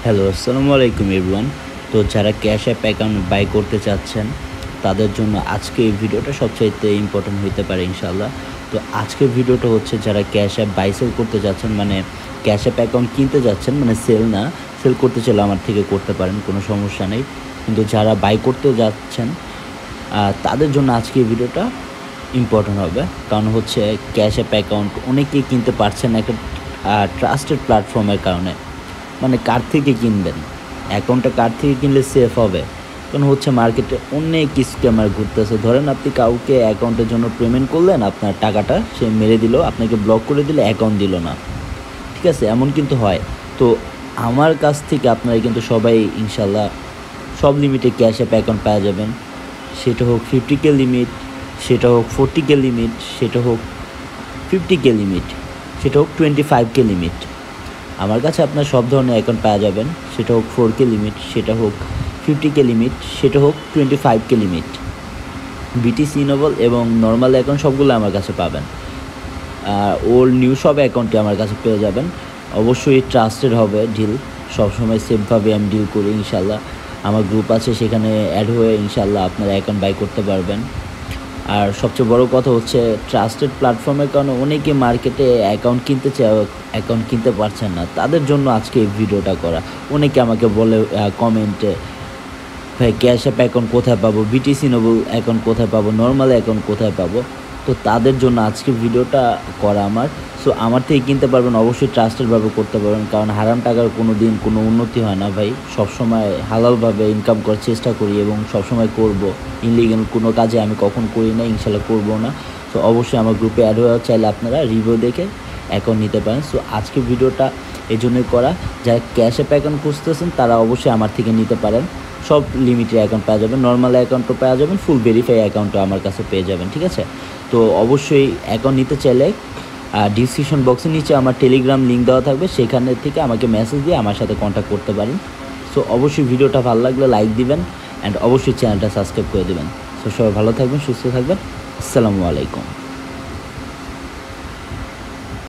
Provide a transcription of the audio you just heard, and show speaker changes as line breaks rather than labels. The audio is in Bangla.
হ্যালো, আসসালামু আলাইকুম এভরিওয়ান। তো যারা ক্যাশ অ্যাপ অ্যাকাউন্ট বাই করতে চাচ্ছেন, তাদের জন্য আজকে এই ভিডিওটা সবচাইতে ইম্পর্টেন্ট হইতে পারে ইনশাআল্লাহ। তো আজকের ভিডিওটা হচ্ছে যারা ক্যাশ অ্যাপ বাই সেল করতে যাচ্ছেন, মানে ক্যাশ অ্যাপ অ্যাকাউন্ট কিনতে যাচ্ছেন, মানে সেল না, সেল করতে চাইলে আমার থেকে করতে পারেন, কোনো সমস্যা নেই। কিন্তু যারা বাই করতে যাচ্ছেন তাদের জন্য আজকে এই ভিডিওটা ইম্পর্টেন্ট হবে। কারণ হচ্ছে ক্যাশ অ্যাপ অ্যাকাউন্ট অনেকেই কিনতে পারছেন না একটা ট্রাস্টেড প্ল্যাটফর্মের কারণে। মানে কার থেকে কিনবেন, অ্যাকাউন্টটা কার থেকে কিনলে সেফ হবে? কারণ হচ্ছে মার্কেটে অনেক স্ক্যামার ঘুরতেছে। ধরেন আপনি কাউকে অ্যাকাউন্টের জন্য পেমেন্ট করলেন, আপনার টাকাটা সে মেরে দিল, আপনাকে ব্লক করে দিলে, অ্যাকাউন্ট দিল না। ঠিক আছে, এমন কিন্তু হয়। তো আমার কাছ থেকে আপনারা কিন্তু সবাই ইনশাল্লাহ সব লিমিটে ক্যাশ অ্যাপ অ্যাকাউন্ট পাওয়া যাবেন। সেটা হোক 50K লিমিট, সেটা হোক 40K লিমিট, সেটা হোক 50K লিমিট, সেটা হোক 25K লিমিট। আমার কাছে আপনার সব ধরনের অ্যাকাউন্ট পাওয়া যাবেন। সেটা হোক 4K লিমিট, সেটা হোক 50K লিমিট, সেটা হোক 25K লিমিট। বিটিসি ইনোভল এবং নর্মাল অ্যাকাউন্ট সবগুলো আমার কাছে পাবেন। ওল্ড নিউ সব অ্যাকাউন্টে আমার কাছে পেয়ে যাবেন। অবশ্যই ট্রাস্টেড হবে ডিল, সবসময় সেফভাবে আমি ডিল করি ইনশাল্লাহ। আমার গ্রুপ আছে, সেখানে অ্যাড হয়ে ইনশাল্লাহ আপনারা অ্যাকাউন্ট বাই করতে পারবেন। আর সবচেয়ে বড় কথা হচ্ছে ট্রাস্টেড প্ল্যাটফর্মের কারণে অনেকে মার্কেটে অ্যাকাউন্ট কিনতে চায়, অ্যাকাউন্ট কিনতে পারছেন না, তাদের জন্য আজকে এই ভিডিওটা করা। অনেকে আমাকে বলে কমেন্টে, ভাই ক্যাশ অ্যাপ অ্যাকাউন্ট কোথায় পাবো, বিটিসি নোবল অ্যাকাউন্ট কোথায় পাবো, নর্মাল অ্যাকাউন্ট কোথায় পাবো। তো তাদের জন্য আজকে ভিডিওটা করা আমার। সো আমার থেকে কিনতে পারবেন, অবশ্যই ট্রাস্টেডভাবে করতে পারবেন। কারণ হারাম টাকার কোনো দিন কোনো উন্নতি হয় না ভাই। সবসময় হালালভাবে ইনকাম করার চেষ্টা করি এবং সবসময় করব। ইনলিগাল কোনো কাজে আমি কখন করি না, ইনশাল্লাহ করবো না। সো অবশ্যই আমার গ্রুপে অ্যাড হওয়া চাইলে আপনারা রিভিউ দেখে অ্যাকাউন্ট নিতে পারেন। সো আজকে ভিডিওটা এই জন্যই করা, যারা ক্যাশ অ্যাপ অ্যাকাউন্ট খুঁজতেছেন তারা অবশ্যই আমার থেকে নিতে পারেন। সব লিমিটেড অ্যাকাউন্ট পাওয়া যাবেন, নর্মাল অ্যাকাউন্টও পাওয়া যাবেন, ফুল ভেরিফাই অ্যাকাউন্টও আমার কাছে পেয়ে যাবেন। ঠিক আছে, তো অবশ্যই অ্যাকাউন্ট নিতে চাইলে ডিসক্রিপশন বক্সের নিচে আমার টেলিগ্রাম লিঙ্ক দেওয়া থাকবে, সেখানে থেকে আমাকে মেসেজ দিয়ে আমার সাথে কন্ট্যাক্ট করতে পারেন। সো অবশ্যই ভিডিওটা ভালো লাগলে লাইক দিবেন অ্যান্ড অবশ্যই চ্যানেলটা সাবস্ক্রাইব করে দেবেন। সো সবাই ভালো থাকবেন, সুস্থ থাকবেন। আসসালামু আলাইকুম।